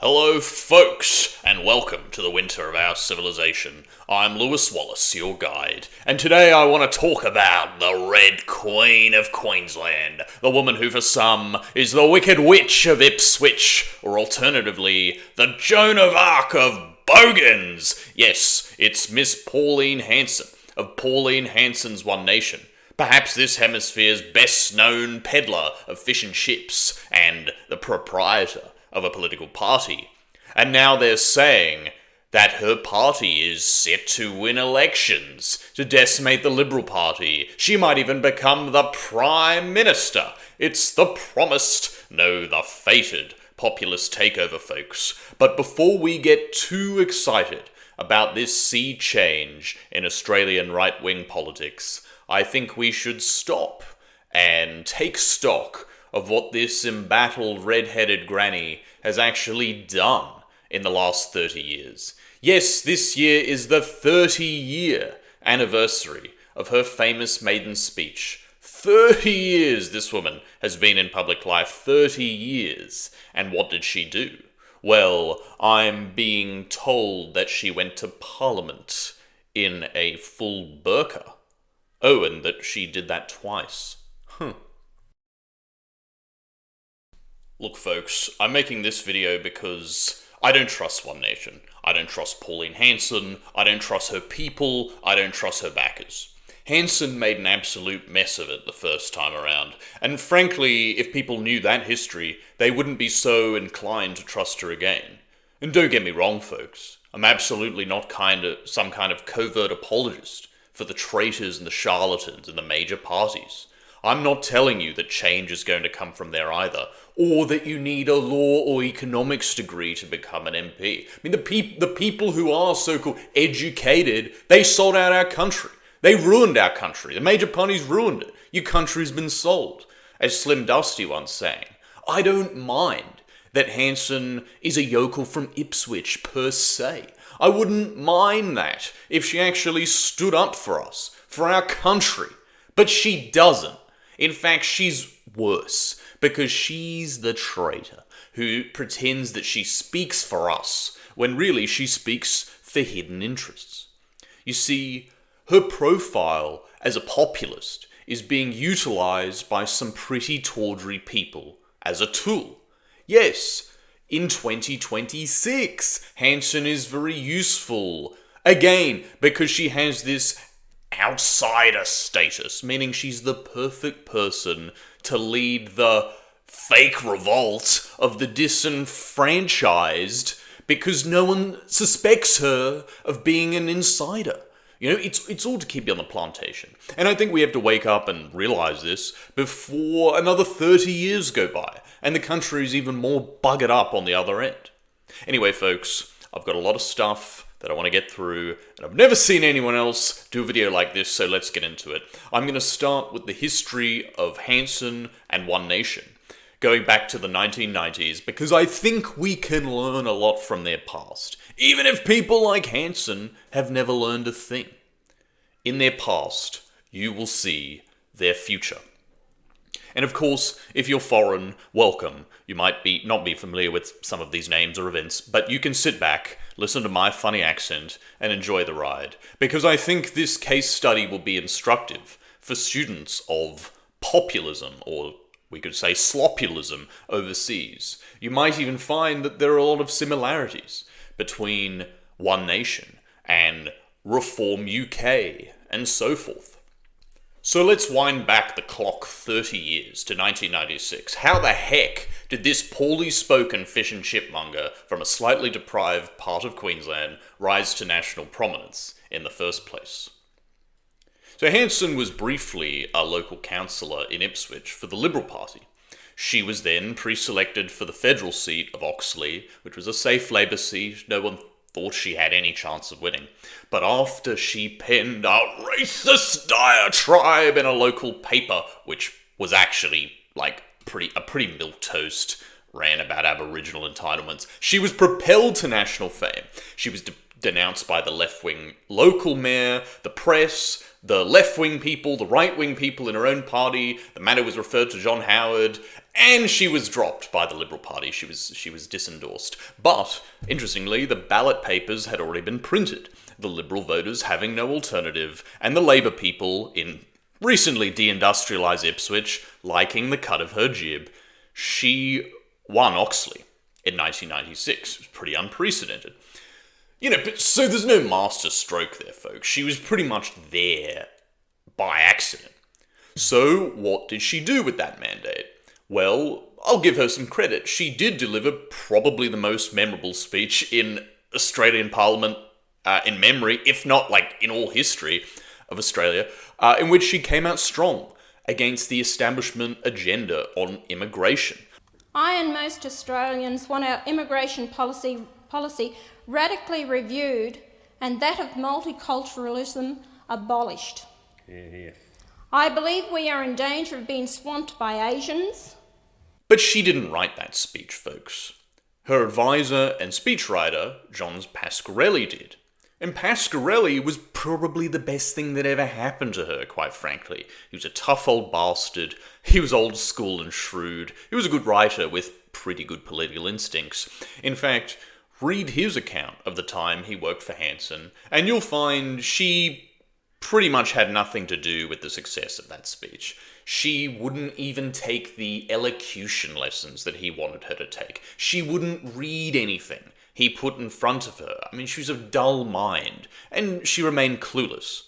Hello folks, and welcome to the winter of our civilization. I'm Lewis Wallace, your guide, and today I want to talk about the Red Queen of Queensland, the woman who for some is the Wicked Witch of Ipswich, or alternatively, the Joan of Arc of Bogans. Yes, it's Miss Pauline Hanson, of Pauline Hanson's One Nation. Perhaps this hemisphere's best known peddler of fish and chips, and the proprietor of a political party. And now they're saying that her party is set to win elections, to decimate the Liberal Party. She might even become the Prime Minister. It's the promised, no, the fated populist takeover, folks. But before we get too excited about this sea change in Australian right-wing politics, I think we should stop and take stock of what this embattled red-headed granny has actually done in the last 30 years. Yes, this year is the 30-year anniversary of her famous maiden speech. 30 years this woman has been in public life, 30 years. And what did she do? Well, I'm being told that she went to Parliament in a full burqa. Oh, and that she did that twice. Look folks, I'm making this video because I don't trust One Nation. I don't trust Pauline Hanson, I don't trust her people, I don't trust her backers. Hanson made an absolute mess of it the first time around, and frankly, if people knew that history, they wouldn't be so inclined to trust her again. And don't get me wrong folks, I'm absolutely not some kind of covert apologist for the traitors and the charlatans in the major parties. I'm not telling you that change is going to come from there either, or that you need a law or economics degree to become an MP. I mean, the people who are so-called educated, they sold out our country. They ruined our country. The major parties ruined it. Your country's been sold. As Slim Dusty once sang, I don't mind that Hanson is a yokel from Ipswich per se. I wouldn't mind that if she actually stood up for us, for our country. But she doesn't. In fact, she's worse, because she's the traitor who pretends that she speaks for us, when really she speaks for hidden interests. You see, her profile as a populist is being utilised by some pretty tawdry people as a tool. Yes, in 2026, Hanson is very useful. Again, because she has this outsider status, meaning she's the perfect person to lead the fake revolt of the disenfranchised because no one suspects her of being an insider. You know, it's all to keep you on the plantation. And I think we have to wake up and realise this before another 30 years go by, and the country is even more buggered up on the other end. Anyway, folks, I've got a lot of stuff that I want to get through, and I've never seen anyone else do a video like this, so let's get into it. I'm going to start with the history of Hanson and One Nation, going back to the 1990s, because I think we can learn a lot from their past, even if people like Hanson have never learned a thing. In their past, you will see their future. And of course, if you're foreign, welcome. You might not be familiar with some of these names or events, but you can sit back, listen to my funny accent, and enjoy the ride. Because I think this case study will be instructive for students of populism, or we could say slopulism, overseas. You might even find that there are a lot of similarities between One Nation and Reform UK, and so forth. So let's wind back the clock 30 years to 1996. How the heck did this poorly spoken fish and chip monger from a slightly deprived part of Queensland rise to national prominence in the first place? So Hanson was briefly a local councillor in Ipswich for the Liberal Party. She was then pre-selected for the federal seat of Oxley, which was a safe Labour seat. No one thought she had any chance of winning. But after she penned a racist diatribe in a local paper, which was actually like a pretty milquetoast, ran about Aboriginal entitlements, she was propelled to national fame. She was denounced by the left-wing local mayor, the press, the left-wing people, the right-wing people in her own party. The matter was referred to John Howard, And she was dropped by the Liberal Party. She was disendorsed. But, interestingly, the ballot papers had already been printed, the Liberal voters having no alternative, and the Labour people in recently deindustrialised Ipswich liking the cut of her jib. She won Oxley in 1996. It was pretty unprecedented. But so there's no master stroke there, folks. She was pretty much there by accident. So what did she do with that mandate? Well, I'll give her some credit. She did deliver probably the most memorable speech in Australian Parliament in memory, if not in all history of Australia, in which she came out strong against the establishment agenda on immigration. I and most Australians want our immigration policy radically reviewed and that of multiculturalism abolished. Yeah. I believe we are in danger of being swamped by Asians. But she didn't write that speech, folks. Her advisor and speechwriter, John Pasquarelli, did. And Pasquarelli was probably the best thing that ever happened to her, quite frankly. He was a tough old bastard. He was old school and shrewd. He was a good writer with pretty good political instincts. In fact, read his account of the time he worked for Hanson, and you'll find she pretty much had nothing to do with the success of that speech. She wouldn't even take the elocution lessons that he wanted her to take. She wouldn't read anything he put in front of her. I mean, she was of dull mind, and she remained clueless.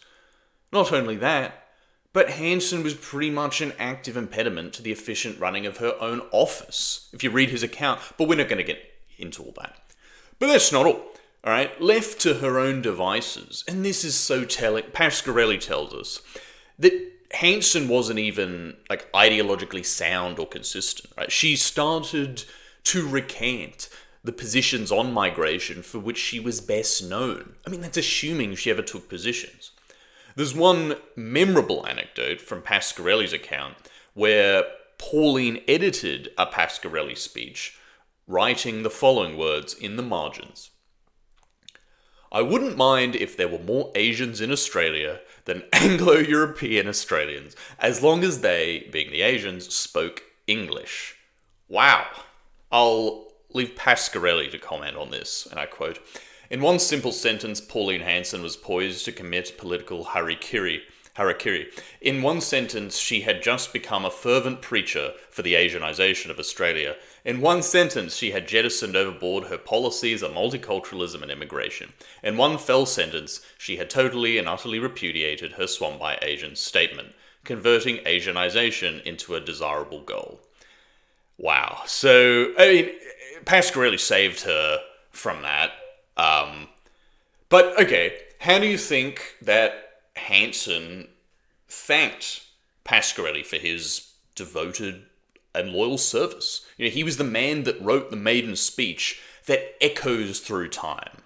Not only that, but Hanson was pretty much an active impediment to the efficient running of her own office, if you read his account, but we're not going to get into all that. But that's not all. Alright, left to her own devices, and this is so telling, Pasquarelli tells us, that Hanson wasn't even, ideologically sound or consistent, right? She started to recant the positions on migration for which she was best known. I mean, that's assuming she ever took positions. There's one memorable anecdote from Pasquarelli's account where Pauline edited a Pasquarelli speech, writing the following words in the margins. I wouldn't mind if there were more Asians in Australia than Anglo-European Australians, as long as they, being the Asians, spoke English. Wow. I'll leave Pasquarelli to comment on this, and I quote, in one simple sentence, Pauline Hanson was poised to commit political harakiri. In one sentence, she had just become a fervent preacher for the Asianization of Australia. In one sentence, she had jettisoned overboard her policies on multiculturalism and immigration. In one fell sentence, she had totally and utterly repudiated her swum by Asians statement, converting Asianization into a desirable goal. Wow. So, Pasquarelli saved her from that. But, okay, how do you think that Hanson thanked Pasquarelli for his devoted and loyal service? He was the man that wrote the maiden speech that echoes through time.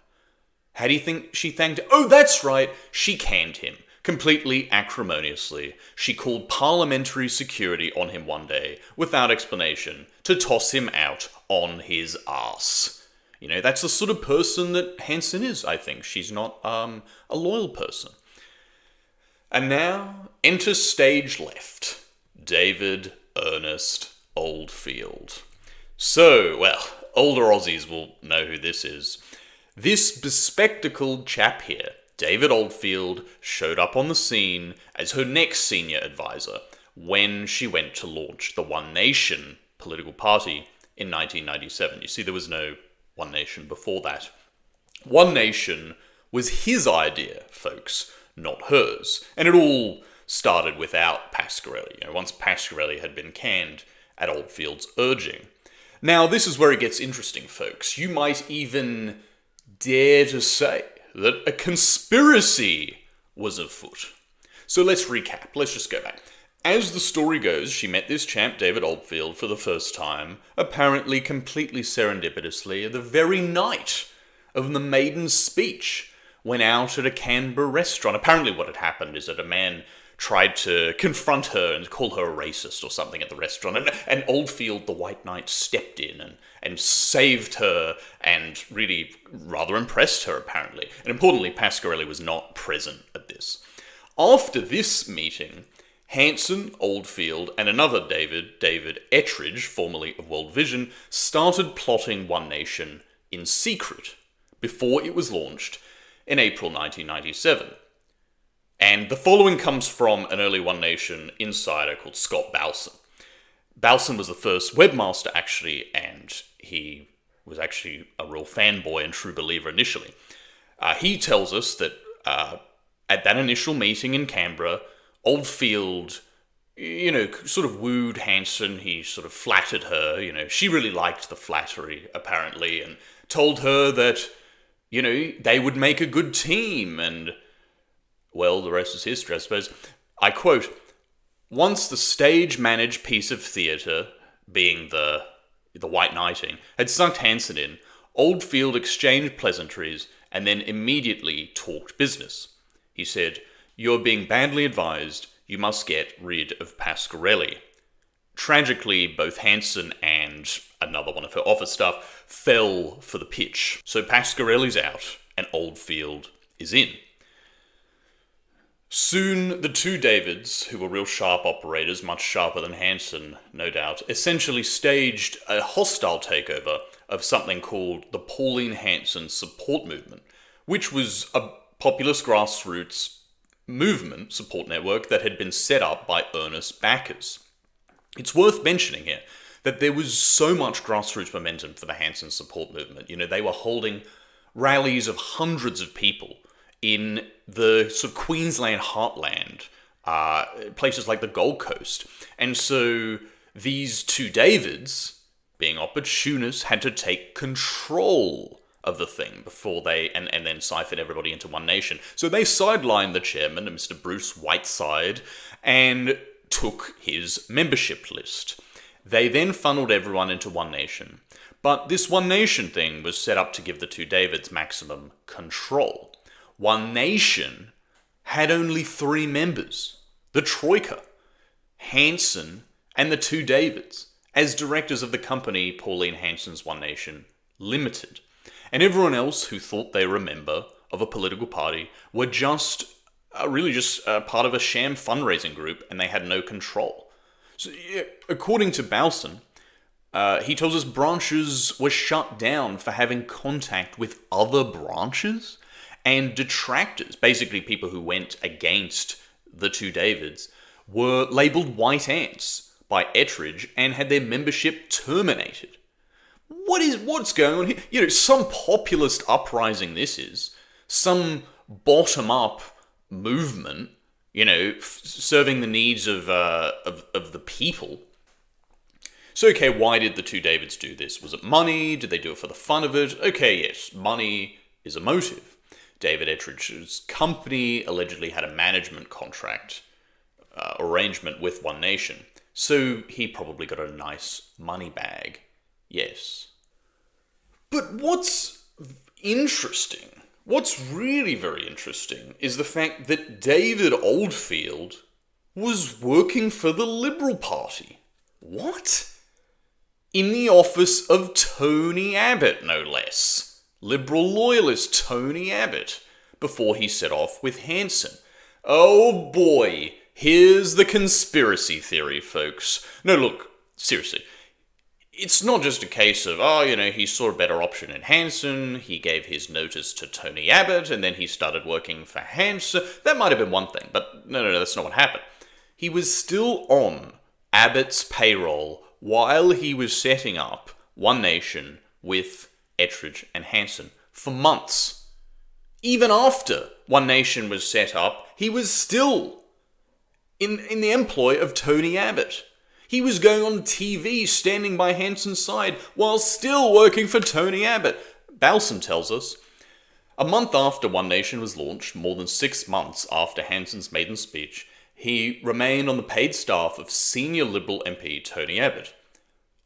How do you think she thanked him? Oh, that's right, she canned him, completely acrimoniously. She called parliamentary security on him one day, without explanation, to toss him out on his arse. That's the sort of person that Hanson is, I think. She's not a loyal person. And now, enter stage left, David Ernest Oldfield. So, older Aussies will know who this is. This bespectacled chap here, David Oldfield, showed up on the scene as her next senior advisor when she went to launch the One Nation political party in 1997. You see, there was no One Nation before that. One Nation was his idea, folks, not hers. And it all started without Pasquarelli, once Pasquarelli had been canned at Oldfield's urging. Now, this is where it gets interesting, folks. You might even dare to say that a conspiracy was afoot. So let's recap. Let's just go back. As the story goes, she met this chap, David Oldfield, for the first time, apparently completely serendipitously, the very night of the maiden's speech, went out at a Canberra restaurant. Apparently what had happened is that a man tried to confront her and call her a racist or something at the restaurant, and Oldfield, the White Knight, stepped in and saved her and really rather impressed her, apparently. And importantly, Pasquarelli was not present at this. After this meeting, Hanson, Oldfield, and another David Ettridge, formerly of World Vision, started plotting One Nation in secret before it was launched in April 1997. And the following comes from an early One Nation insider called Scott Balson. Balson was the first webmaster, actually, and he was actually a real fanboy and true believer initially. He tells us that at that initial meeting in Canberra, Oldfield, sort of wooed Hanson. He sort of flattered her. She really liked the flattery, apparently, and told her that, they would make a good team. And, well, the rest is history, I suppose. I quote, "Once the stage-managed piece of theatre, being the White Knighting, had sucked Hanson in, Oldfield exchanged pleasantries and then immediately talked business. He said, 'You're being badly advised. You must get rid of Pasquarelli.' Tragically, both Hanson and another one of her office staff fell for the pitch. So Pasquarelli's out and Oldfield is in. Soon, the two Davids, who were real sharp operators, much sharper than Hanson, no doubt, essentially staged a hostile takeover of something called the Pauline Hanson support movement, which was a populist grassroots movement support network that had been set up by earnest backers. It's worth mentioning here that there was so much grassroots momentum for the Hanson support movement. They were holding rallies of hundreds of people in the sort of Queensland heartland, places like the Gold Coast. And so these two Davids, being opportunists, had to take control of the thing before they, and then siphon everybody into One Nation. So they sidelined the chairman, Mr. Bruce Whiteside, and took his membership list. They then funneled everyone into One Nation. But this One Nation thing was set up to give the two Davids maximum control. One Nation had only 3 members. The Troika, Hanson, and the two Davids, as directors of the company Pauline Hanson's One Nation Limited. And everyone else who thought they were a member of a political party were just part of a sham fundraising group, and they had no control. So, according to Balson, he tells us branches were shut down for having contact with other branches, and detractors, basically people who went against the two Davids, were labelled white ants by Ettridge and had their membership terminated. What's going on here? Some populist uprising this is. Some bottom-up movement, serving the needs of the people. So, okay, why did the two Davids do this? Was it money? Did they do it for the fun of it? Okay, yes, money is a motive. David Ettridge's company allegedly had a management contract arrangement with One Nation, so he probably got a nice money bag. Yes. But what's interesting, what's really very interesting, is the fact that David Oldfield was working for the Liberal Party. What? In the office of Tony Abbott, no less. Liberal loyalist Tony Abbott, before he set off with Hanson. Oh boy, here's the conspiracy theory, folks. No, look, seriously. It's not just a case of, he saw a better option in Hanson, he gave his notice to Tony Abbott, and then he started working for Hanson. That might have been one thing, but no, that's not what happened. He was still on Abbott's payroll while he was setting up One Nation with Ettridge and Hanson for months. Even after One Nation was set up, he was still in the employ of Tony Abbott. He was going on TV standing by Hanson's side while still working for Tony Abbott. Balson tells us, a month after One Nation was launched, more than 6 months after Hanson's maiden speech, he remained on the paid staff of senior Liberal MP Tony Abbott.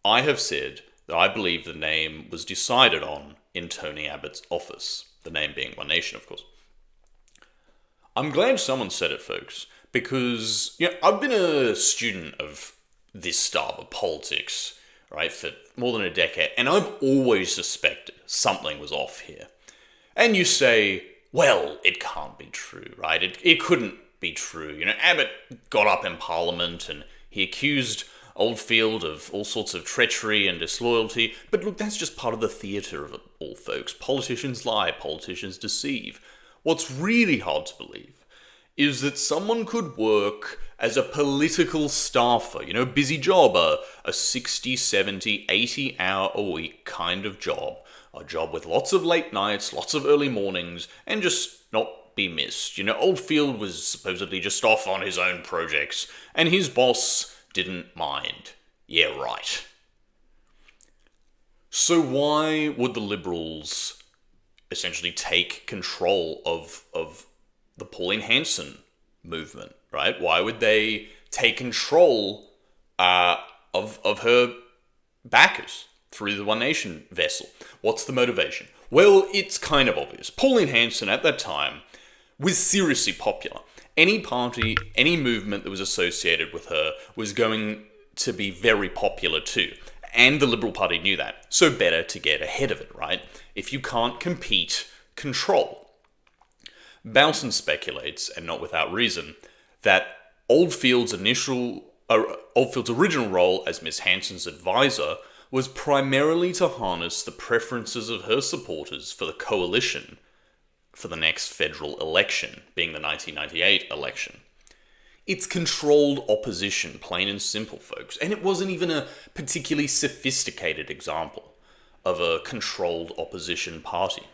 I have said that I believe the name was decided on in Tony Abbott's office. The name being One Nation, of course. I'm glad someone said it, folks, because I've been a student of this style of politics, right, for more than a decade, and I've always suspected something was off here. And you say, well, it can't be true, right? It couldn't be true. You know, Abbott got up in Parliament and he accused Oldfield of all sorts of treachery and disloyalty. But look, that's just part of the theatre of it all, folks. Politicians lie, politicians deceive. What's really hard to believe is that someone could work as a political staffer, you know, busy job, a 60, 70, 80-hour-a-week kind of job, a job with lots of late nights, lots of early mornings, and just not be missed. You know, Oldfield was supposedly just off on his own projects, and his boss didn't mind. Yeah, right. So why would the Liberals essentially take control of the Pauline Hanson movement, right? Why would they take control of her backers through the One Nation vessel? What's the motivation? Well, it's kind of obvious. Pauline Hanson at that time was seriously popular. Any party, any movement that was associated with her was going to be very popular too. And the Liberal Party knew that. So better to get ahead of it, right? If you can't compete, control. Bowson speculates, and not without reason, that Oldfield's original role as Miss Hanson's advisor was primarily to harness the preferences of her supporters for the coalition for the next federal election, being the 1998 election. It's controlled opposition, plain and simple, folks. And it wasn't even a particularly sophisticated example of a controlled opposition party.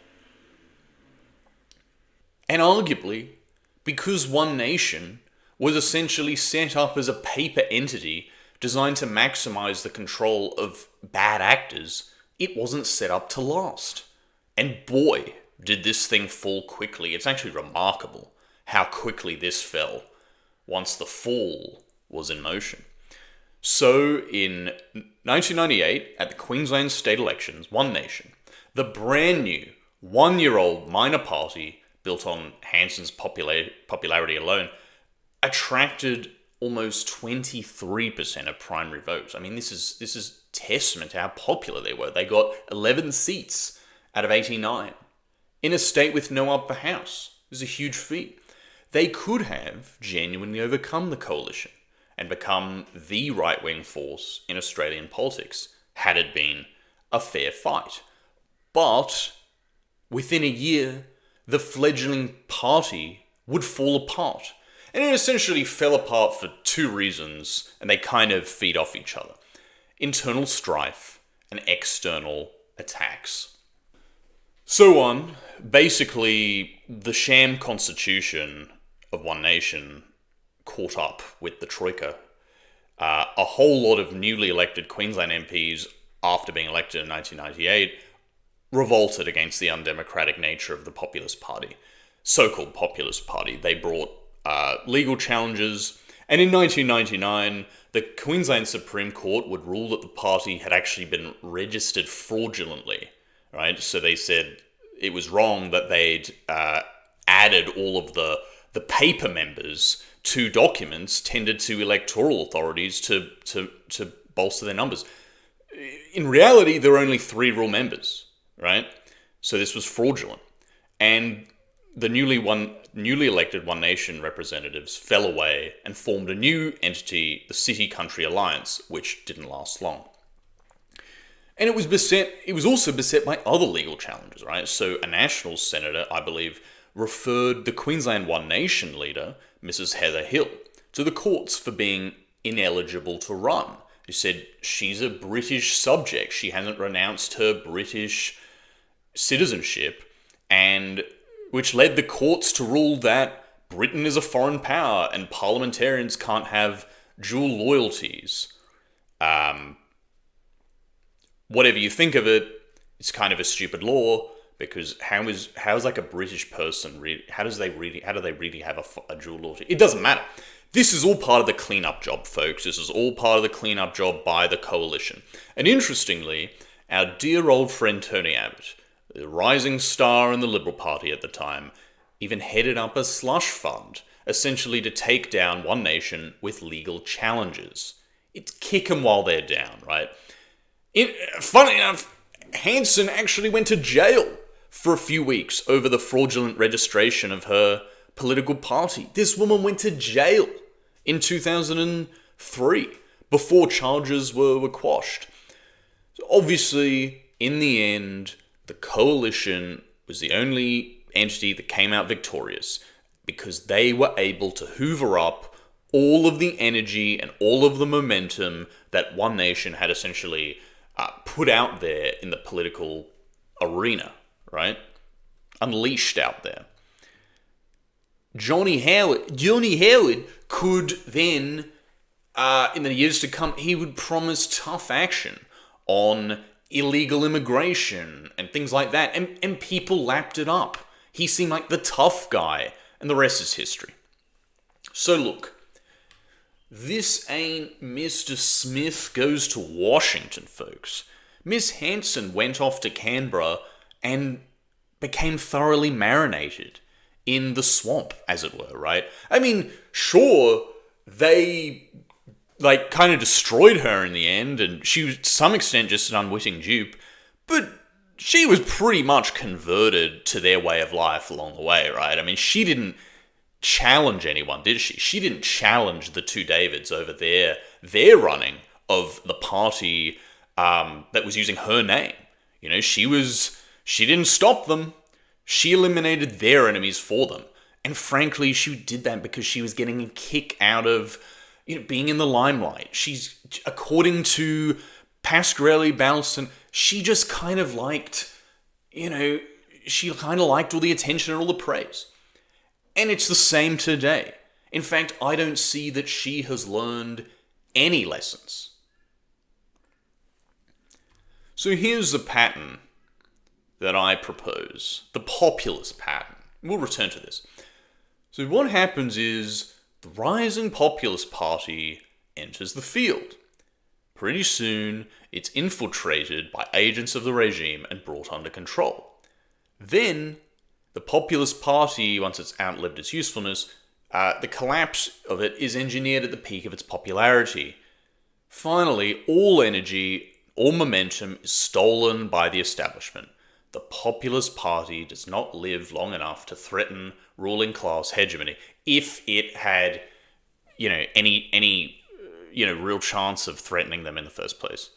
And arguably, because One Nation was essentially set up as a paper entity designed to maximize the control of bad actors, it wasn't set up to last. And boy, did this thing fall quickly. It's actually remarkable how quickly this fell once the fall was in motion. So in 1998, at the Queensland state elections, One Nation, the brand new one-year-old minor party built on Hanson's popularity alone, attracted almost 23% of primary votes. I mean, this is testament to how popular they were. They got 11 seats out of 89 in a state with no upper house. This is a huge feat. They could have genuinely overcome the coalition and become the right-wing force in Australian politics had it been a fair fight. But within a year, the fledgling party would fall apart. And it essentially fell apart for two reasons, and they kind of feed off each other. Internal strife and external attacks. So on, basically, the sham constitution of One Nation caught up with the Troika. A whole lot of newly elected Queensland MPs, after being elected in 1998, revolted against the undemocratic nature of the Populist Party, so-called Populist Party. They brought legal challenges, and in 1999, the Queensland Supreme Court would rule that the party had actually been registered fraudulently, right? So they said it was wrong that they'd added all of the paper members to documents tended to electoral authorities to bolster their numbers. In reality, there were only 3 real members, right? So this was fraudulent. And the newly elected One Nation representatives fell away and formed a new entity, the City-Country Alliance, which didn't last long. And it was also beset by other legal challenges, right? So a Nationals senator, I believe, referred the Queensland One Nation leader, Mrs. Heather Hill, to the courts for being ineligible to run. He said she's a British subject. She hasn't renounced her British citizenship, and which led the courts to rule that Britain is a foreign power and parliamentarians can't have dual loyalties. Whatever you think of it, it's kind of a stupid law, because how is like a British person how do they really have a dual loyalty? It doesn't matter. This is all part of the cleanup job, folks. This is all part of the cleanup job by the coalition. And interestingly, our dear old friend Tony Abbott, the rising star in the Liberal Party at the time, even headed up a slush fund, essentially to take down One Nation with legal challenges. It's kick 'em while they're down, right? Funny enough, Hanson actually went to jail for a few weeks over the fraudulent registration of her political party. This woman went to jail in 2003 before charges were quashed. So obviously, in the end, the coalition was the only entity that came out victorious because they were able to hoover up all of the energy and all of the momentum that One Nation had essentially put out there in the political arena, right? Unleashed out there. Johnny Howard could then, in the years to come, he would promise tough action on illegal immigration and things like that, and people lapped it up. He seemed like the tough guy, and the rest is history. So look, this ain't Mr. Smith Goes to Washington, folks. Miss Hanson went off to Canberra and became thoroughly marinated in the swamp, as it were, right? I mean, sure, they kind of destroyed her in the end, and she was to some extent just an unwitting dupe, but she was pretty much converted to their way of life along the way, right? I mean, she didn't challenge anyone, did she? She didn't challenge the two Davids over their running of the party that was using her name. You know, she didn't stop them. She eliminated their enemies for them. And frankly, she did that because she was getting a kick out of, being in the limelight. She's, according to Pasquarelli Balson, she just kind of liked, she kind of liked all the attention and all the praise. And it's the same today. In fact, I don't see that she has learned any lessons. So here's the pattern that I propose, the populist pattern. We'll return to this. So what happens is the rising populist party enters the field. Pretty soon, it's infiltrated by agents of the regime and brought under control. Then, the populist party, once it's outlived its usefulness, the collapse of it is engineered at the peak of its popularity. Finally, all energy, all momentum is stolen by the establishment. The populist party does not live long enough to threaten ruling class hegemony. If it had, any real chance of threatening them in the first place.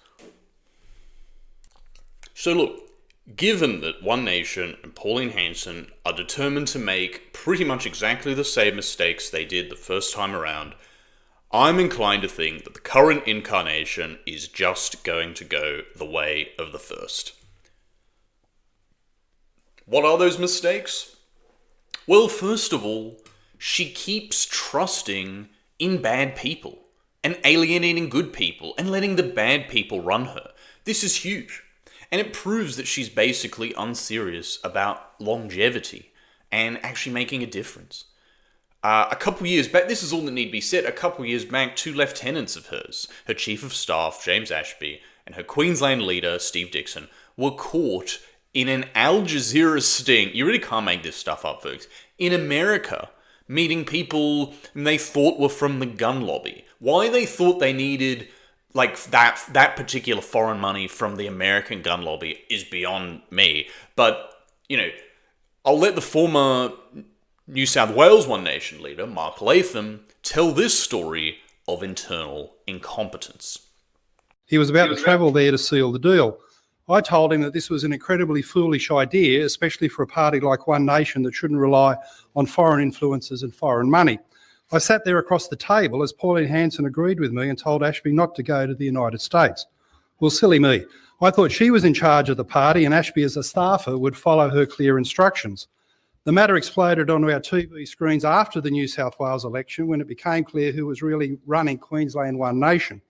So look, given that One Nation and Pauline Hanson are determined to make pretty much exactly the same mistakes they did the first time around, I'm inclined to think that the current incarnation is just going to go the way of the first. What are those mistakes? Well, first of all, she keeps trusting in bad people and alienating good people and letting the bad people run her. This is huge. And it proves that she's basically unserious about longevity and actually making a difference. A couple years back, this is all that need be said, a couple years back, two lieutenants of hers, her chief of staff, James Ashby, and her Queensland leader, Steve Dixon, were caught in an Al Jazeera sting. You really can't make this stuff up, folks. In America, meeting people they thought were from the gun lobby. Why they thought they needed that particular foreign money from the American gun lobby is beyond me. But, I'll let the former New South Wales One Nation leader, Mark Latham, tell this story of internal incompetence. He was about to travel there to seal the deal. I told him that this was an incredibly foolish idea, especially for a party like One Nation that shouldn't rely on foreign influences and foreign money. I sat there across the table as Pauline Hanson agreed with me and told Ashby not to go to the United States. Well, silly me. I thought she was in charge of the party and Ashby as a staffer would follow her clear instructions. The matter exploded onto our TV screens after the New South Wales election when it became clear who was really running Queensland One Nation.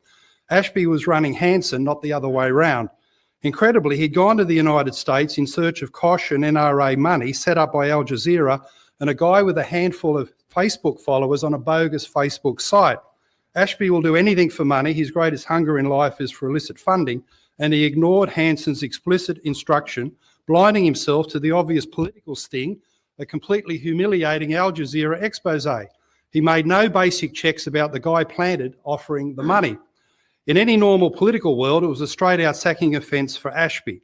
Ashby was running Hanson, not the other way round. Incredibly, he'd gone to the United States in search of Kosh and NRA money set up by Al Jazeera and a guy with a handful of Facebook followers on a bogus Facebook site. Ashby will do anything for money. His greatest hunger in life is for illicit funding, and he ignored Hanson's explicit instruction, blinding himself to the obvious political sting, a completely humiliating Al Jazeera expose. He made no basic checks about the guy planted offering the money. In any normal political world, it was a straight-out sacking offence for Ashby.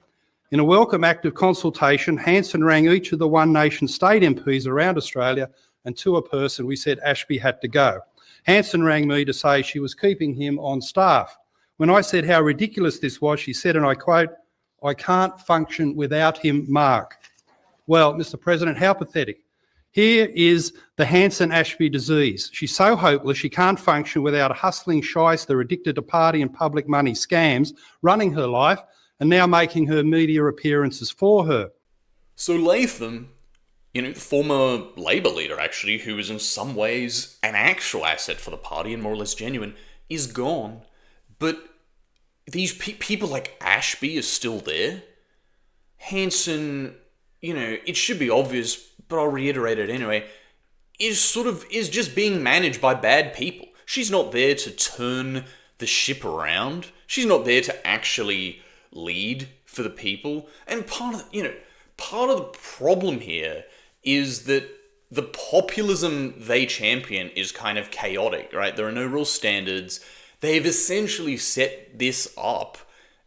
In a welcome act of consultation, Hanson rang each of the One Nation state MPs around Australia and to a person we said Ashby had to go. Hanson rang me to say she was keeping him on staff. When I said how ridiculous this was, she said, and I quote, "I can't function without him, Mark." Well, Mr. President, how pathetic. Here is the Hanson-Ashby disease. She's so hopeless she can't function without a hustling shyster addicted to party and public money scams running her life and now making her media appearances for her. So Latham, the former Labour leader actually, who was in some ways an actual asset for the party and more or less genuine, is gone. But these people like Ashby is still there. Hanson, it should be obvious, but I'll reiterate it anyway, is just being managed by bad people. She's not there to turn the ship around. She's not there to actually lead for the people. And part of the problem here is that the populism they champion is kind of chaotic, right? There are no real standards. They've essentially set this up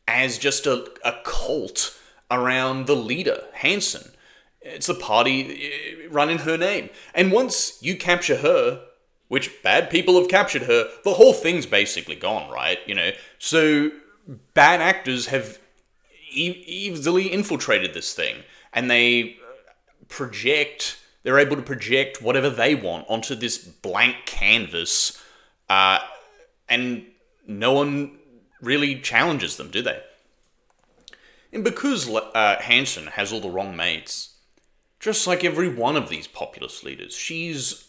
as just a cult around the leader, Hanson. It's a party run in her name. And once you capture her, which bad people have captured her, the whole thing's basically gone, right? So bad actors have easily infiltrated this thing, and they're able to project whatever they want onto this blank canvas, and no one really challenges them, do they? And because Hanson has all the wrong mates, just like every one of these populist leaders, she's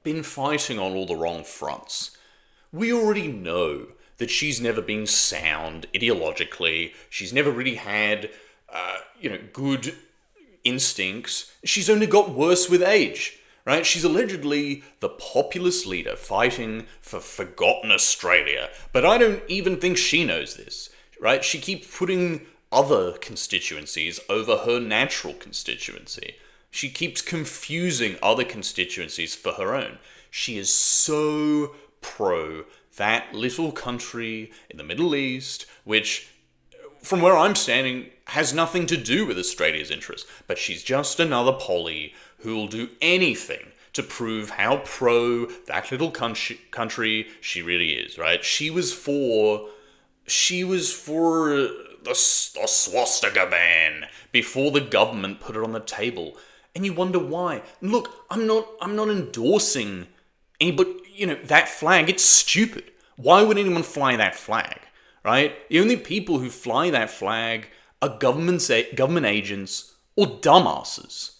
been fighting on all the wrong fronts. We already know that she's never been sound ideologically. She's never really had, good instincts. She's only got worse with age, right? She's allegedly the populist leader fighting for forgotten Australia. But I don't even think she knows this, right? She keeps putting other constituencies over her natural constituency. She keeps confusing other constituencies for her own. She is so pro that little country in the Middle East, which, from where I'm standing, has nothing to do with Australia's interests. But she's just another Polly who will do anything to prove how pro that little country she really is, right? She was for the swastika ban before the government put it on the table. And you wonder why. Look, I'm not endorsing anybody, that flag. It's stupid. Why would anyone fly that flag, right? The only people who fly that flag are government agents or dumbasses,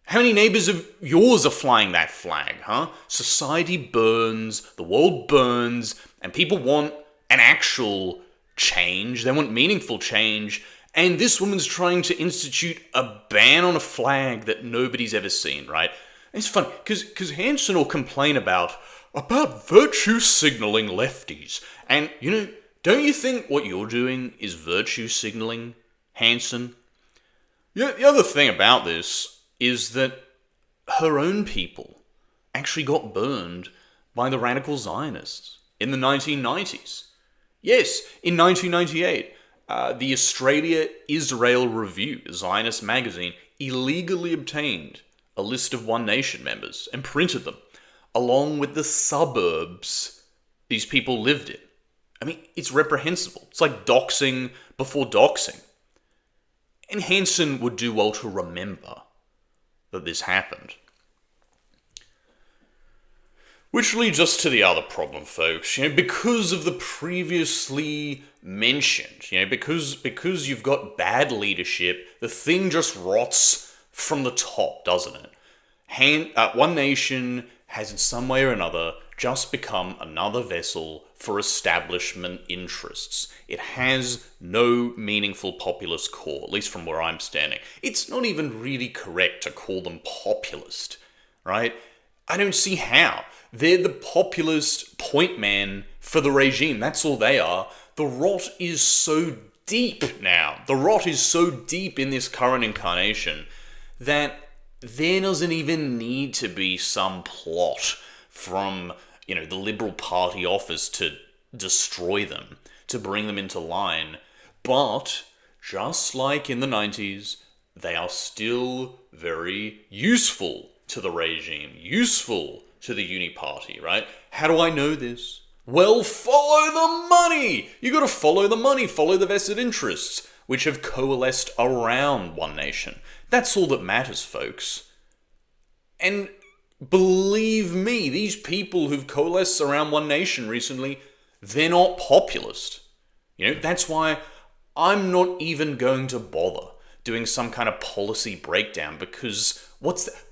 How many neighbours of yours are flying that flag, huh? Society burns, the world burns, and people want an actual change. They want meaningful change. And this woman's trying to institute a ban on a flag that nobody's ever seen, right? And it's funny, because Hanson will complain about virtue signalling lefties. And, don't you think what you're doing is virtue signalling, Hanson? The other thing about this is that her own people actually got burned by the radical Zionists in the 1990s. Yes, in 1998, the Australia-Israel Review, Zionist magazine, illegally obtained a list of One Nation members and printed them, along with the suburbs these people lived in. I mean, it's reprehensible. It's like doxing before doxing. And Hanson would do well to remember that this happened. Which leads us to the other problem, folks. Because of the previously mentioned, because you've got bad leadership, the thing just rots from the top, doesn't it? One Nation has in some way or another just become another vessel for establishment interests. It has no meaningful populist core, at least from where I'm standing. It's not even really correct to call them populist, right? I don't see how. They're the populist point man for the regime. That's all they are. The rot is so deep now. The rot is so deep in this current incarnation that there doesn't even need to be some plot from, the Liberal Party office to destroy them, to bring them into line. But, just like in the 90s, they are still very useful to the regime, useful to the uni party, right? How do I know this? Well, follow the money! You gotta follow the money, follow the vested interests, which have coalesced around One Nation. That's all that matters, folks. And believe me, these people who've coalesced around One Nation recently, they're not populist. That's why I'm not even going to bother doing some kind of policy breakdown, because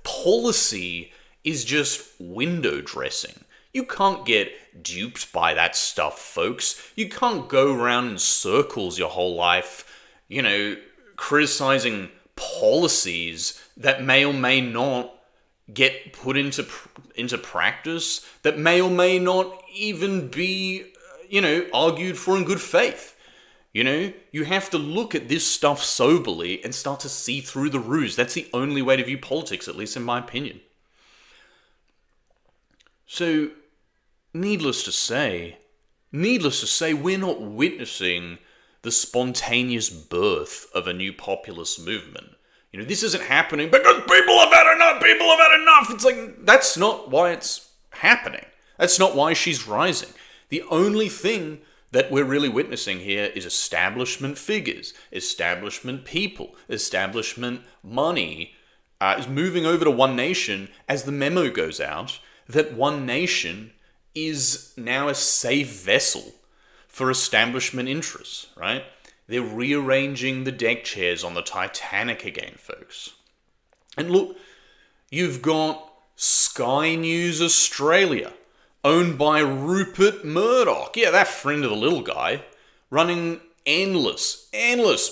policy is just window dressing. You can't get duped by that stuff, folks. You can't go around in circles your whole life, criticizing policies that may or may not get put into practice, that may or may not even be, argued for in good faith. You have to look at this stuff soberly and start to see through the ruse. That's the only way to view politics, at least in my opinion. So, needless to say, we're not witnessing the spontaneous birth of a new populist movement. This isn't happening because people have had enough. It's like, that's not why it's happening. That's not why she's rising. The only thing that we're really witnessing here is establishment figures, establishment people, establishment money is moving over to One Nation as the memo goes out that One Nation is now a safe vessel for establishment interests, right? They're rearranging the deck chairs on the Titanic again, folks. And look, you've got Sky News Australia, owned by Rupert Murdoch. Yeah, that friend of the little guy, running endless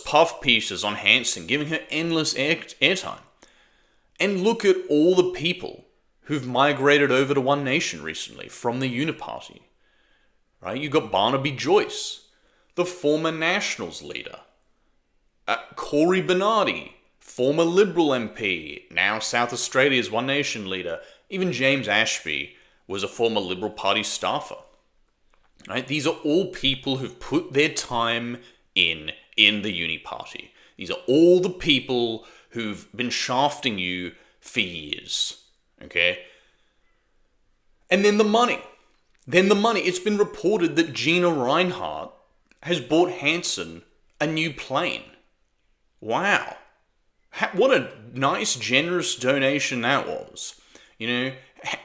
puff pieces on Hanson, giving her endless airtime. And look at all the people who've migrated over to One Nation recently from the Uniparty. Right? You've got Barnaby Joyce, the former Nationals leader. Corey Bernardi, former Liberal MP, now South Australia's One Nation leader. Even James Ashby was a former Liberal Party staffer. Right? These are all people who've put their time in the Uniparty. These are all the people who've been shafting you for years. Okay? And then the money. It's been reported that Gina Reinhardt has bought Hanson a new plane. Wow. What a nice, generous donation that was.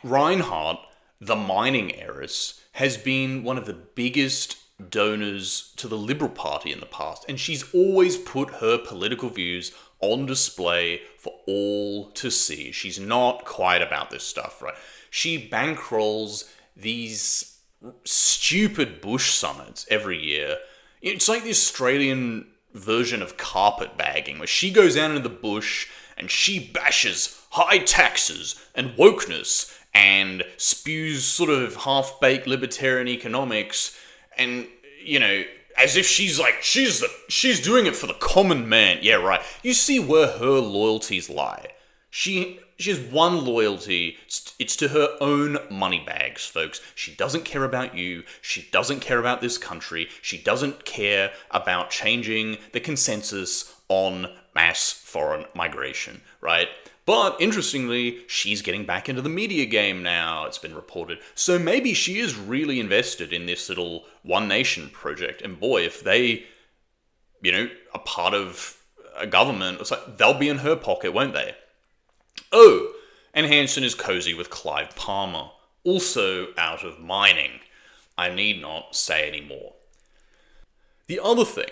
Reinhardt, the mining heiress, has been one of the biggest donors to the Liberal Party in the past, and she's always put her political views on display for all to see. She's not quiet about this stuff, right? She bankrolls these stupid bush summits every year. It's like the Australian version of carpet bagging, where she goes out into the bush and she bashes high taxes and wokeness and spews sort of half-baked libertarian economics, and, as if she's doing it for the common man. Yeah, right. You see where her loyalties lie. She has one loyalty. It's to her own money bags, folks. She doesn't care about you. She doesn't care about this country. She doesn't care about changing the consensus on mass foreign migration, right? But, interestingly, she's getting back into the media game now, it's been reported. So maybe she is really invested in this little One Nation project. And boy, if they, are part of a government, it's like they'll be in her pocket, won't they? Oh, and Hanson is cozy with Clive Palmer, also out of mining. I need not say any more. The other thing,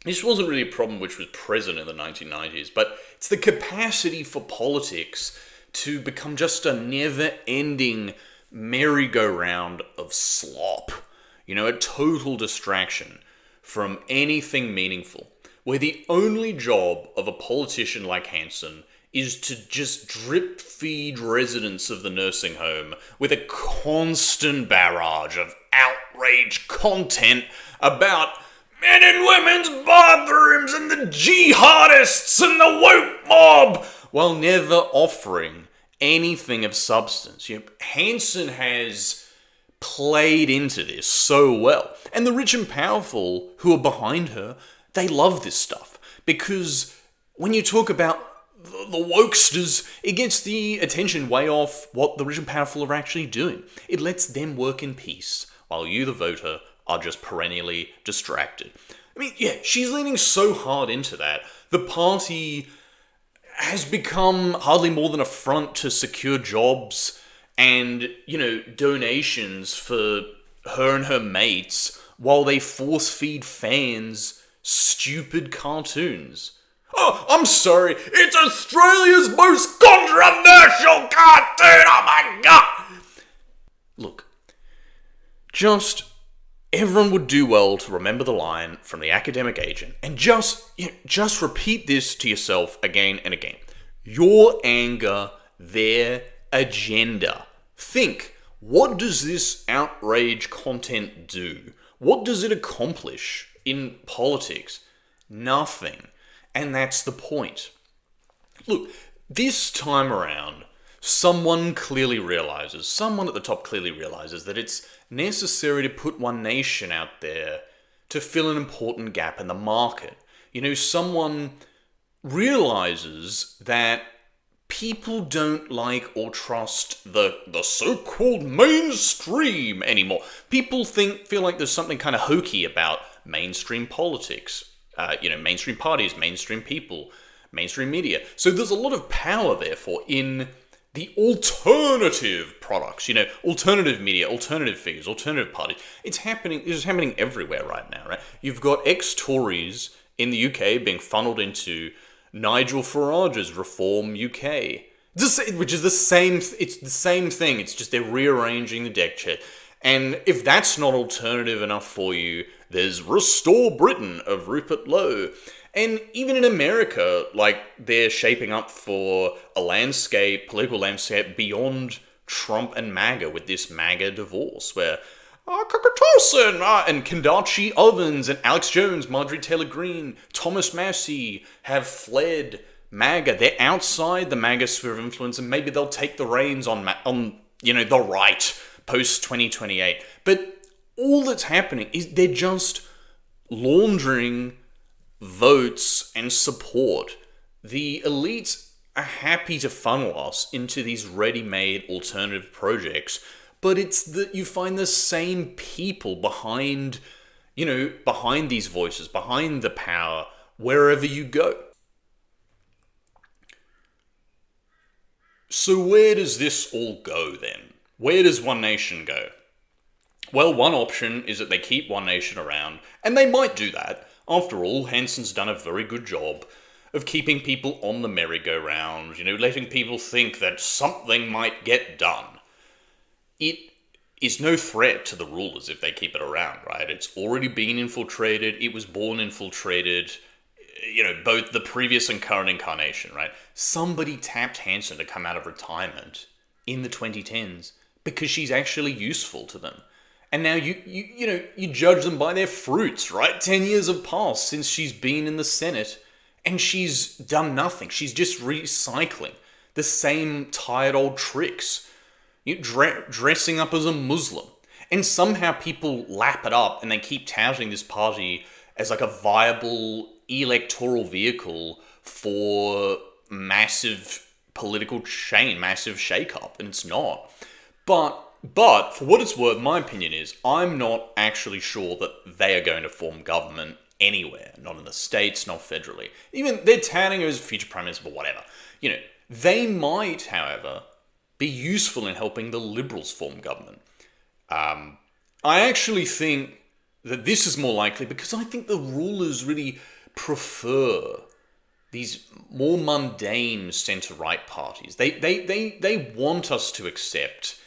this wasn't really a problem which was present in the 1990s, but it's the capacity for politics to become just a never-ending merry-go-round of slop. A total distraction from anything meaningful, where the only job of a politician like Hanson is to just drip-feed residents of the nursing home with a constant barrage of outrage content about men and women's bathrooms and the jihadists and the woke mob, while never offering anything of substance. Hanson has played into this so well. And the rich and powerful who are behind her, they love this stuff. Because when you talk about the wokesters, it gets the attention way off what the rich and powerful are actually doing. It lets them work in peace, while you, the voter, are just perennially distracted. I mean, yeah, she's leaning so hard into that. The party has become hardly more than a front to secure jobs and, donations for her and her mates, while they force-feed fans stupid cartoons. Oh, I'm sorry, it's Australia's most controversial cartoon, oh my god! Look, everyone would do well to remember the line from the academic agent and just repeat this to yourself again and again. Your anger, their agenda. Think, what does this outrage content do? What does it accomplish in politics? Nothing. And that's the point. Look, this time around, someone at the top clearly realizes that it's necessary to put One Nation out there to fill an important gap in the market. Someone realizes that people don't like or trust the so-called mainstream anymore. People feel like there's something kind of hokey about mainstream politics. Mainstream parties, mainstream people, mainstream media. So there's a lot of power, therefore, in the alternative products, alternative media, alternative figures, alternative parties. It's happening everywhere right now, right? You've got ex-Tories in the UK being funneled into Nigel Farage's Reform UK, which is the same thing. It's just they're rearranging the deck chair. And if that's not alternative enough for you, there's Restore Britain of Rupert Lowe. And even in America, they're shaping up for a political landscape beyond Trump and MAGA with this MAGA divorce, where Tucker Carlson and Kendachi Ovens and Alex Jones, Marjorie Taylor Greene, Thomas Massey have fled MAGA. They're outside the MAGA sphere of influence, and maybe they'll take the reins on the right post-2028. But all that's happening is they're just laundering votes and support. The elites are happy to funnel us into these ready-made alternative projects, but it's that you find the same people behind these voices, behind the power, wherever you go. So where does this all go then? Where does One Nation go? Well, one option is that they keep One Nation around, and they might do that. After all, Hanson's done a very good job of keeping people on the merry-go-round, letting people think that something might get done. It is no threat to the rulers if they keep it around, right? It's already been infiltrated, it was born infiltrated, both the previous and current incarnation, right? Somebody tapped Hanson to come out of retirement in the 2010s because she's actually useful to them. And now you judge them by their fruits, right? 10 years have passed since she's been in the Senate, and she's done nothing. She's just recycling the same tired old tricks. Dressing up as a Muslim. And somehow people lap it up, and they keep touting this party as a viable electoral vehicle for massive political change, massive shake-up, and it's not. But for what it's worth, my opinion is, I'm not actually sure that they are going to form government anywhere. Not in the States, not federally. Even they're touting her as future Prime Minister, but whatever. They might, however, be useful in helping the Liberals form government. I actually think that this is more likely because I think the rulers really prefer these more mundane centre-right parties. They want us to accept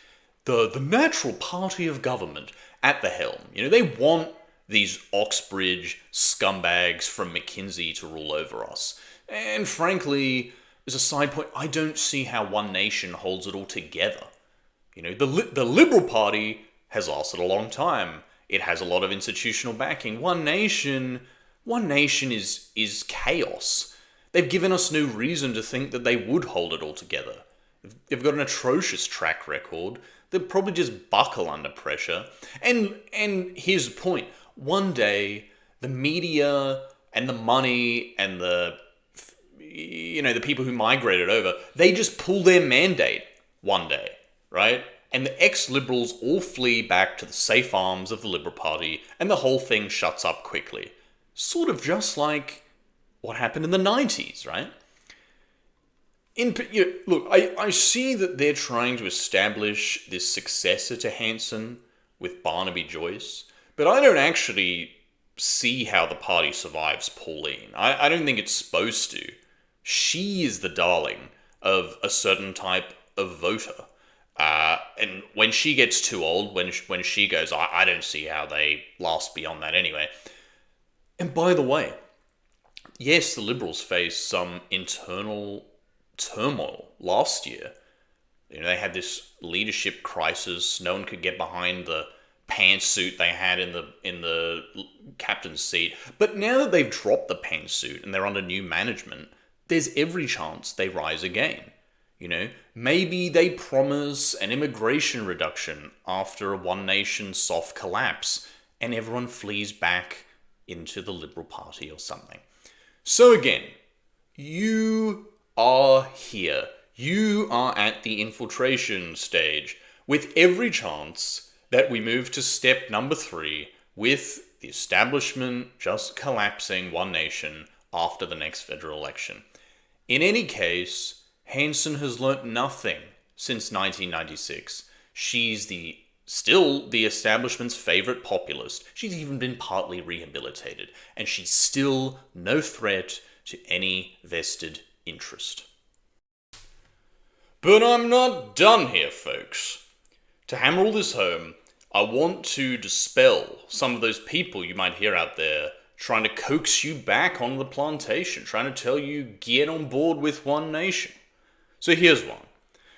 the natural party of government at the helm. They want these Oxbridge scumbags from McKinsey to rule over us. And frankly, as a side point, I don't see how One Nation holds it all together. The Liberal Party has lasted a long time. It has a lot of institutional backing. One Nation is chaos. They've given us no reason to think that they would hold it all together. They've got an atrocious track record. They'll probably just buckle under pressure. And here's the point. One day, the media and the money and the the people who migrated over, they just pull their mandate one day, right? And the ex-Liberals all flee back to the safe arms of the Liberal Party, and the whole thing shuts up quickly. Sort of just like what happened in the 90s, right? Look, I see that they're trying to establish this successor to Hanson with Barnaby Joyce, but I don't actually see how the party survives Pauline. I don't think it's supposed to. She is the darling of a certain type of voter. And when she gets too old, when she goes, I don't see how they last beyond that anyway. And by the way, yes, the Liberals faced some internal turmoil last year. They had this leadership crisis. No one could get behind the pantsuit they had in the captain's seat. But now that they've dropped the pantsuit and they're under new management, there's every chance they rise again. Maybe they promise an immigration reduction after a One Nation soft collapse and everyone flees back into the Liberal Party or something. So again, you are here. You are at the infiltration stage with every chance that we move to step number 3 with the establishment just collapsing One Nation after the next federal election. In any case, Hanson has learnt nothing since 1996. She's still the establishment's favourite populist. She's even been partly rehabilitated, and she's still no threat to any vested interest. But I'm not done here, folks. To hammer all this home, I want to dispel some of those people you might hear out there trying to coax you back on the plantation, trying to tell you get on board with One Nation. So here's one.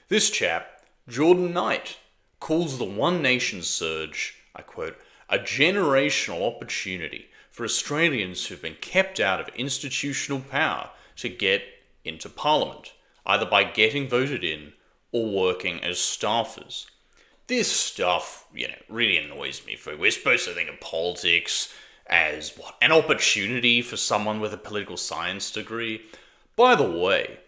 This chap, Jordan Knight, calls the One Nation surge, I quote, a generational opportunity for Australians who've been kept out of institutional power to get into Parliament, either by getting voted in or working as staffers. This stuff, really annoys me. We're supposed to think of politics as, an opportunity for someone with a political science degree? By the way,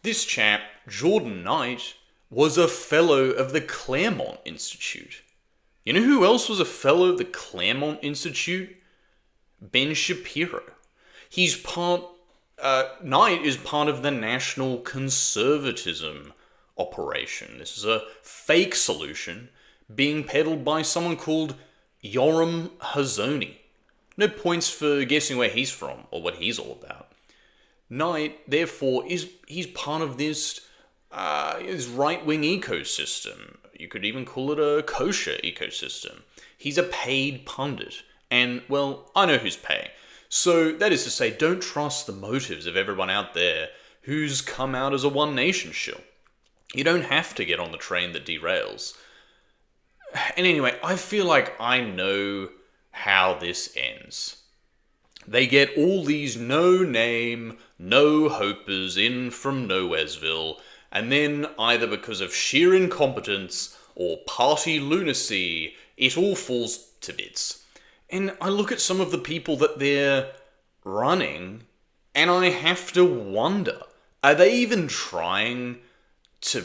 this chap, Jordan Knight, was a fellow of the Claremont Institute. You know who else was a fellow of the Claremont Institute? Ben Shapiro. Knight is part of the National Conservatism operation. This is a fake solution being peddled by someone called Yoram Hazony. No points for guessing where he's from or what he's all about. Knight, therefore, he's part of this right-wing ecosystem. You could even call it a kosher ecosystem. He's a paid pundit. And, well, I know who's paying. So, that is to say, don't trust the motives of everyone out there who's come out as a One Nation shill. You don't have to get on the train that derails. And anyway, I feel like I know how this ends. They get all these no-name, no-hopers in from Nowheresville, and then either because of sheer incompetence or party lunacy, it all falls to bits. And I look at some of the people that they're running, and I have to wonder, are they even trying to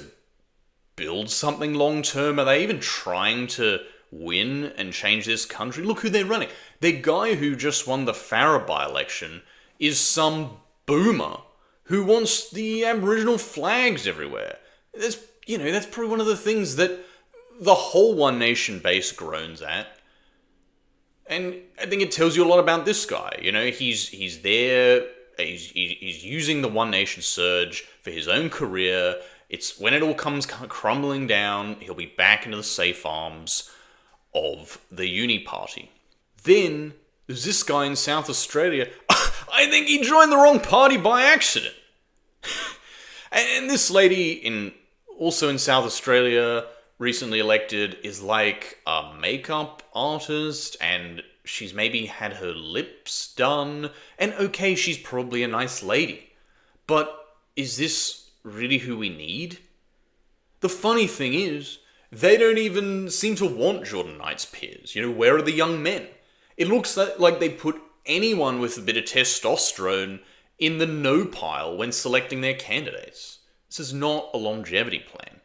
build something long-term? Are they even trying to win and change this country? Look who they're running. The guy who just won the Farrer by-election is some boomer who wants the Aboriginal flags everywhere. That's probably one of the things that the whole One Nation base groans at. And I think it tells you a lot about this guy. He's there, he's using the One Nation surge for his own career. It's when it all comes crumbling down, he'll be back into the safe arms of the Uni Party. Then there's this guy in South Australia. I think he joined the wrong party by accident. And this lady also in South Australia, recently elected, is like a makeup artist, and she's maybe had her lips done. And okay, she's probably a nice lady. But is this really who we need? The funny thing is, they don't even seem to want Jordan Knight's peers. Where are the young men? It looks like they put anyone with a bit of testosterone in the no pile when selecting their candidates. This is not a longevity plan.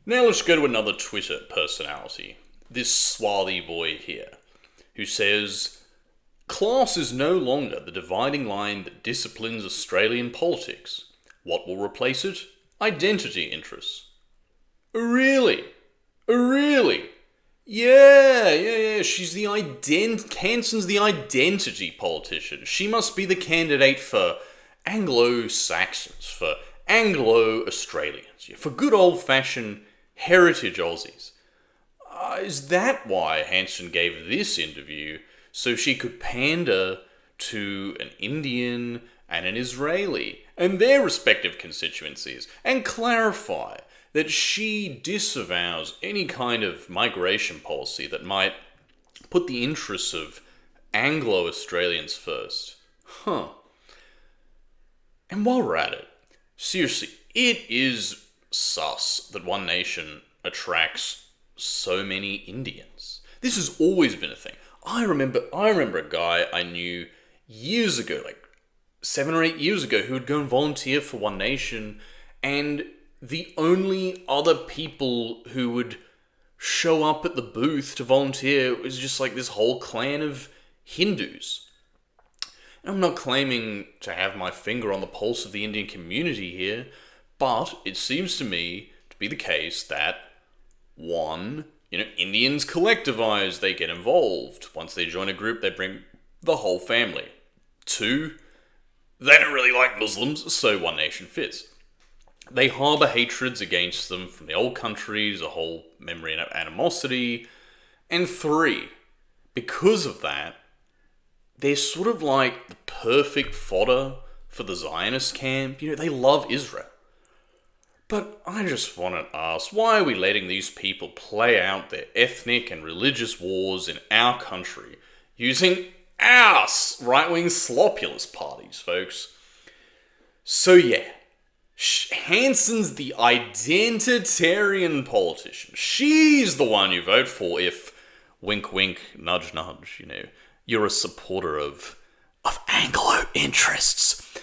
Now let's go to another Twitter personality, this swarthy boy here, who says, "Class is no longer the dividing line that disciplines Australian politics. What will replace it? Identity interests." Really? Really? Yeah. She's the Hanson's the identity politician. She must be the candidate for Anglo-Saxons, for Anglo-Australians, for good old-fashioned heritage Aussies. Is that why Hanson gave this interview? So she could pander to an Indian and an Israeli and their respective constituencies and clarify that she disavows any kind of migration policy that might put the interests of Anglo-Australians first. And while we're at it, seriously, it is sus that One Nation attracts so many Indians. This has always been a thing. I remember a guy I knew years ago, like 7 or 8 years ago, who would go and volunteer for One Nation, and the only other people who would show up at the booth to volunteer was just like this whole clan of Hindus. And I'm not claiming to have my finger on the pulse of the Indian community here, but it seems to me to be the case that, one, Indians collectivize, they get involved. Once they join a group, they bring the whole family. 2, they don't really like Muslims, so One Nation fits. They harbour hatreds against them from the old countries, a whole memory and animosity. And 3, because of that, they're sort of like the perfect fodder for the Zionist camp. They love Israel. But I just want to ask, why are we letting these people play out their ethnic and religious wars in our country using our right-wing Slopulist parties, folks? So yeah, Hanson's the identitarian politician. She's the one you vote for if, wink wink, nudge nudge, you're a supporter of Anglo interests.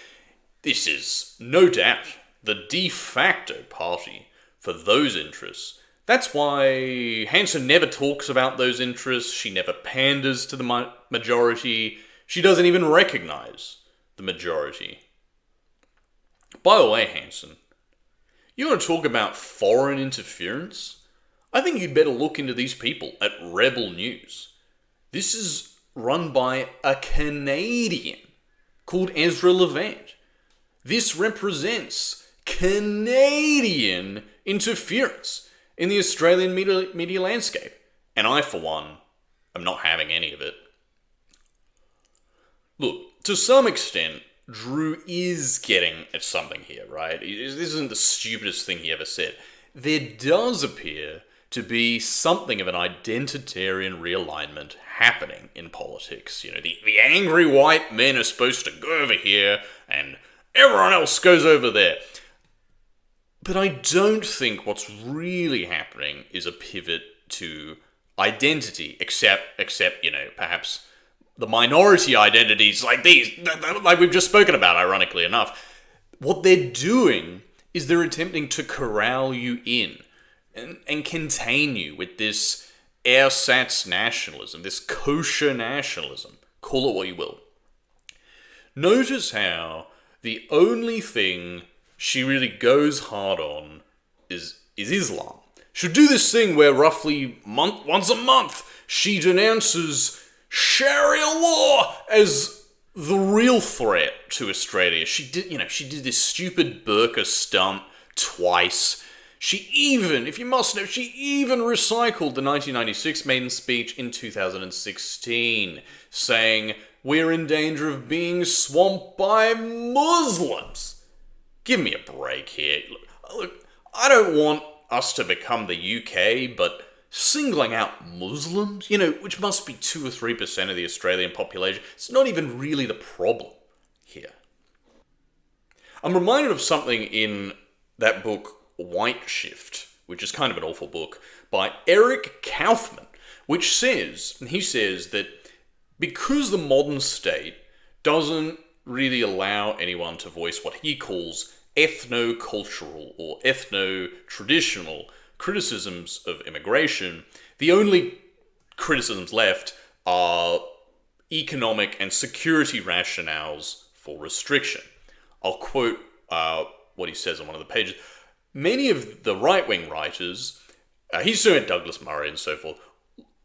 This is, no doubt, the de facto party for those interests. That's why Hanson never talks about those interests. She never panders to the majority. She doesn't even recognise the majority. By the way, Hanson, you want to talk about foreign interference? I think you'd better look into these people at Rebel News. This is run by a Canadian called Ezra Levant. This represents Canadian interference in the Australian media landscape. And I, for one, am not having any of it. Look, to some extent, Drew is getting at something here, right? This isn't the stupidest thing he ever said. There does appear to be something of an identitarian realignment happening in politics. The angry white men are supposed to go over here and everyone else goes over there. But I don't think what's really happening is a pivot to identity, except perhaps the minority identities like these, like we've just spoken about, ironically enough. What they're doing is they're attempting to corral you in and contain you with this ersatz nationalism, this kosher nationalism. Call it what you will. Notice how the only thing she really goes hard on is Islam. She'll do this thing where roughly once a month she denounces Sharia law as the real threat to Australia. She did this stupid burqa stunt twice. She even recycled the 1996 maiden speech in 2016, saying, "We're in danger of being swamped by Muslims." Give me a break here. Look, I don't want us to become the UK, but singling out Muslims, which must be 2 or 3% of the Australian population, it's not even really the problem here. I'm reminded of something in that book, White Shift, which is kind of an awful book, by Eric Kaufman, he says that because the modern state doesn't really allow anyone to voice what he calls ethno-cultural or ethno-traditional criticisms of immigration. The only criticisms left are economic and security rationales for restriction. I'll quote what he says on one of the pages. Many of the right-wing writers, he's talking about Douglas Murray and so forth,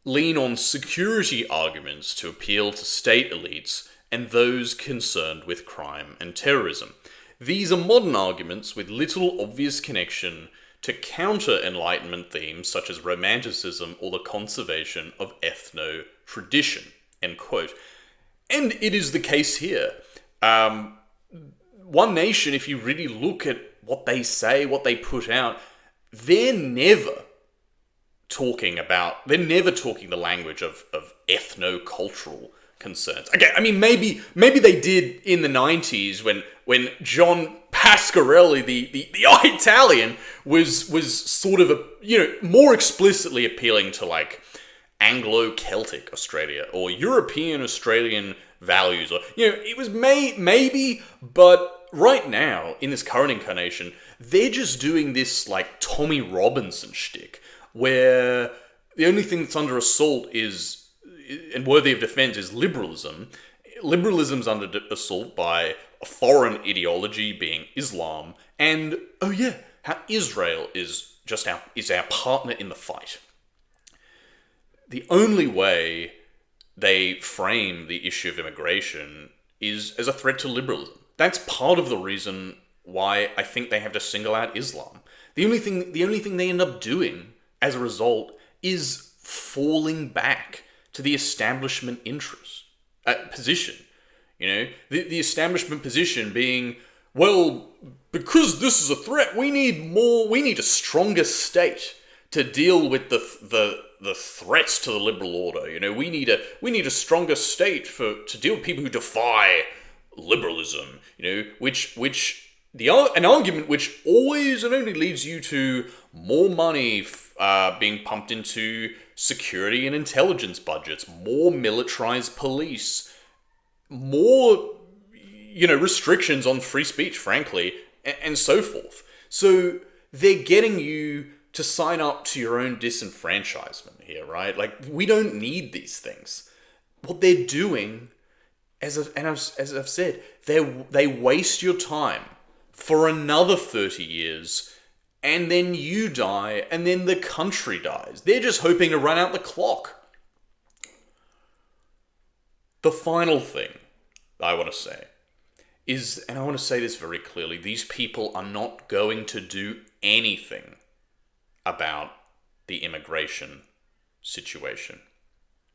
lean on security arguments to appeal to state elites and those concerned with crime and terrorism. These are modern arguments with little obvious connection to counter-Enlightenment themes such as romanticism or the conservation of ethno-tradition, end quote. And it is the case here. One Nation, if you really look at what they say, what they put out, they're never talking the language of ethno-cultural concerns. Okay, I mean, maybe they did in the 90s when John Pasquarelli, the Italian, was sort of more explicitly appealing to like Anglo-Celtic Australia or European Australian values, or it was maybe, but right now in this current incarnation, they're just doing this like Tommy Robinson shtick, where the only thing that's under assault is, and worthy of defense, is liberalism. Liberalism's under assault by a foreign ideology, being Islam, and how Israel is our partner in the fight. The only way they frame the issue of immigration is as a threat to liberalism. That's part of the reason why I think they have to single out Islam. The only thing they end up doing as a result is falling back to the establishment position. The establishment position being, well, because this is a threat, we need a stronger state to deal with the threats to the liberal order. We need a stronger state to deal with people who defy liberalism. An argument which always and only leads you to more money being pumped into security and intelligence budgets, more militarized police, more restrictions on free speech, frankly, and so forth. So they're getting you to sign up to your own disenfranchisement here, right? Like, we don't need these things. What they're doing, as I've said, they waste your time for another 30 years, and then you die, and then the country dies. They're just hoping to run out the clock. The final thing I want to say is, and I want to say this very clearly, these people are not going to do anything about the immigration situation.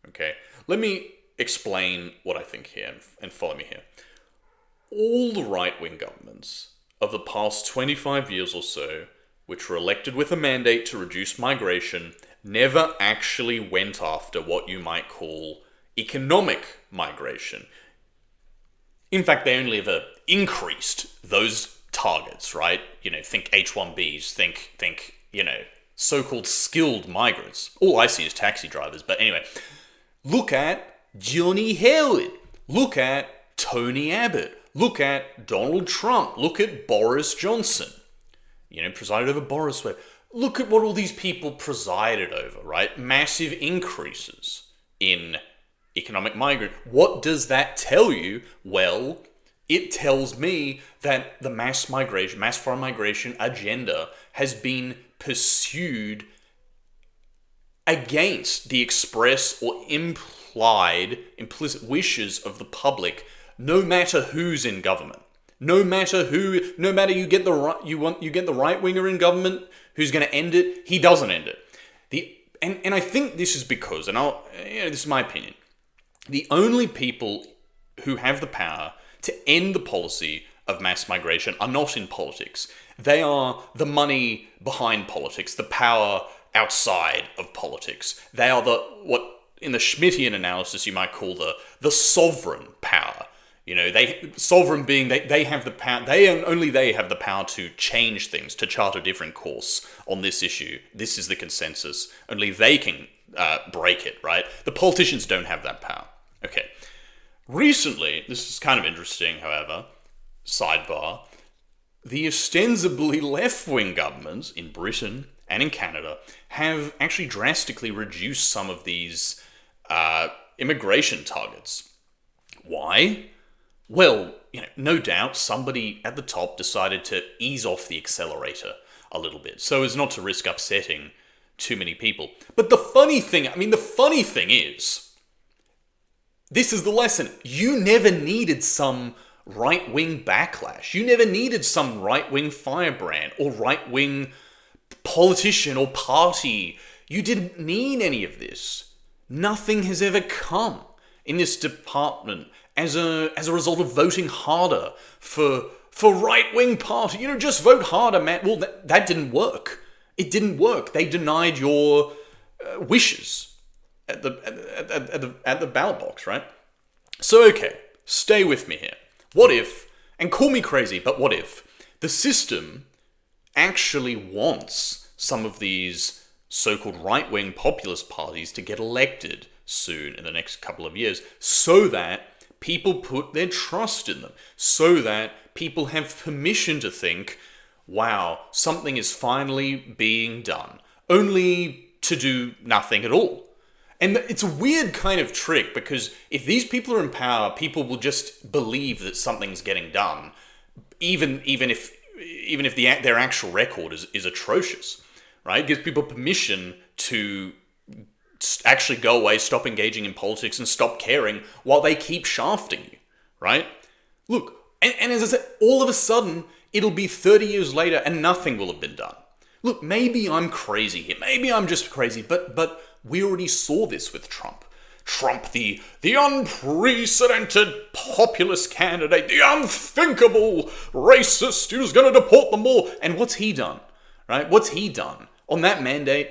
Okay? Let me explain what I think here, and follow me here. All the right-wing governments of the past 25 years or so, which were elected with a mandate to reduce migration, never actually went after what you might call economic migration. In fact, they only ever increased those targets, right? Think H-1Bs, think so-called skilled migrants. All I see is taxi drivers, but anyway. Look at Johnny Howard. Look at Tony Abbott. Look at Donald Trump. Look at Boris Johnson. Presided over Boris Wade. Look at what all these people presided over, right? Massive increases in economic migrant. What does that tell you? Well, it tells me that the mass foreign migration agenda has been pursued against the express or implicit wishes of the public, no matter who's in government. No matter you get the right winger in government who's going to end it, he doesn't end it. And I think this is because, and this is my opinion, the only people who have the power to end the policy of mass migration are not in politics. They are the money behind politics, the power outside of politics. They are what in the Schmittian analysis you might call the sovereign power. Sovereign being they have the power. Only they have the power to change things, to chart a different course on this issue. This is the consensus. Only they can break it, right? The politicians don't have that power. Okay. Recently, this is kind of interesting, however, sidebar, the ostensibly left-wing governments in Britain and in Canada have actually drastically reduced some of these immigration targets. Why? Well, no doubt somebody at the top decided to ease off the accelerator a little bit so as not to risk upsetting too many people. But the funny thing is, this is the lesson. You never needed some right-wing backlash. You never needed some right-wing firebrand or right-wing politician or party. You didn't need any of this. Nothing has ever come in this department as a result of voting harder for right-wing party. Just vote harder, man. Well, that didn't work. It didn't work. They denied your wishes at the ballot box, right? So, okay, stay with me here. What if, and call me crazy, but what if the system actually wants some of these so-called right-wing populist parties to get elected soon in the next couple of years so that people put their trust in them, so that people have permission to think, wow, something is finally being done, only to do nothing at all. And it's a weird kind of trick, because if these people are in power, people will just believe that something's getting done, even if their actual record is atrocious, right? It gives people permission to actually go away, stop engaging in politics, and stop caring while they keep shafting you, right? Look, and as I said, all of a sudden, it'll be 30 years later and nothing will have been done. Look, maybe I'm crazy here. Maybe I'm just crazy, but we already saw this with Trump. Trump, the unprecedented populist candidate, the unthinkable racist who's going to deport them all. And what's he done, right? What's he done on that mandate?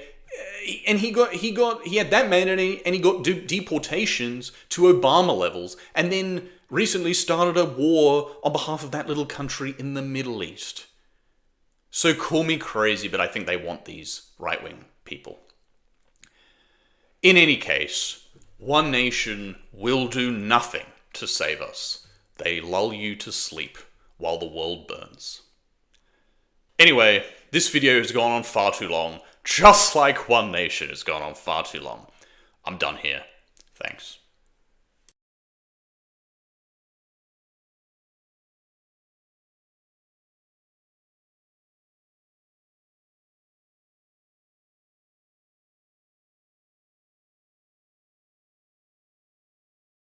And he had that mandate, and he got deportations to Obama levels, and then recently started a war on behalf of that little country in the Middle East. So call me crazy, but I think they want these right-wing people. In any case, one nation will do nothing to save us. They lull you to sleep while the world burns. Anyway, this video has gone on far too long, just like One Nation has gone on far too long. I'm done here. Thanks.